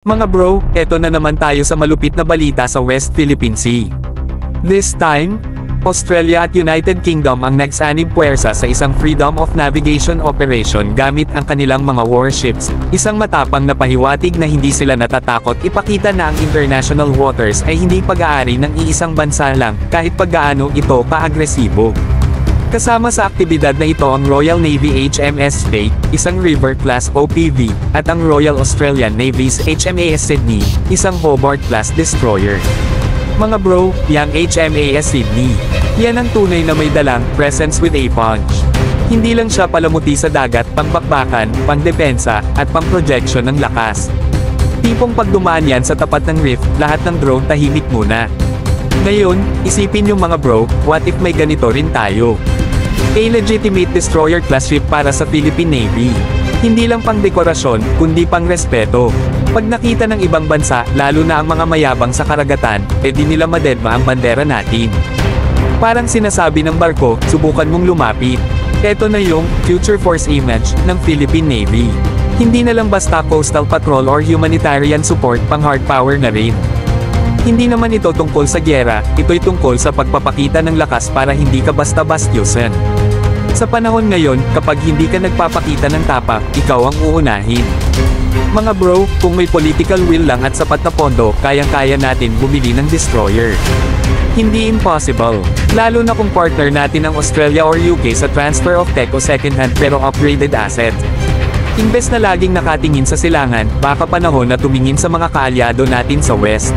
Mga bro, eto na naman tayo sa malupit na balita sa West Philippine Sea. This time, Australia at United Kingdom ang nagsanib puwersa sa isang Freedom of Navigation operation gamit ang kanilang mga warships, isang matapang na pahiwatig na hindi sila natatakot ipakita na ang international waters ay hindi pag-aari ng iisang bansa lang, kahit paggaano ito ka-agresibo. Kasama sa aktibidad na ito ang Royal Navy HMS Fate, isang River-class OPV, at ang Royal Australian Navy's HMAS Sydney, isang Hobart-class destroyer. Mga bro, yang HMAS Sydney, yan ang tunay na may dalang presence with a punch. Hindi lang siya palamuti sa dagat, pangbakbakan, pangdepensa, at pang-projection ng lakas. Tipong pagdumaan yan sa tapat ng reef, lahat ng drone tahimik muna. Ngayon, isipin yung mga bro, what if may ganito rin tayo? A legitimate destroyer class ship para sa Philippine Navy. Hindi lang pang dekorasyon, kundi pang respeto. Pag nakita ng ibang bansa, lalo na ang mga mayabang sa karagatan, di nila madedma ang bandera natin. Parang sinasabi ng barko, subukan mong lumapit. Eto na yung future force image ng Philippine Navy. Hindi na lang basta coastal patrol or humanitarian support, pang hard power na rin. Hindi naman ito tungkol sa gyera, ito'y tungkol sa pagpapakita ng lakas para hindi ka basta-bastyusan. Sa panahon ngayon, kapag hindi ka nagpapakita ng tapak, ikaw ang uunahin. Mga bro, kung may political will lang at sapat na pondo, kayang-kaya natin bumili ng destroyer. Hindi impossible. Lalo na kung partner natin ang Australia or UK sa transfer of tech o second-hand pero upgraded asset. Imbes na laging nakatingin sa silangan, baka panahon na tumingin sa mga kaalyado natin sa West.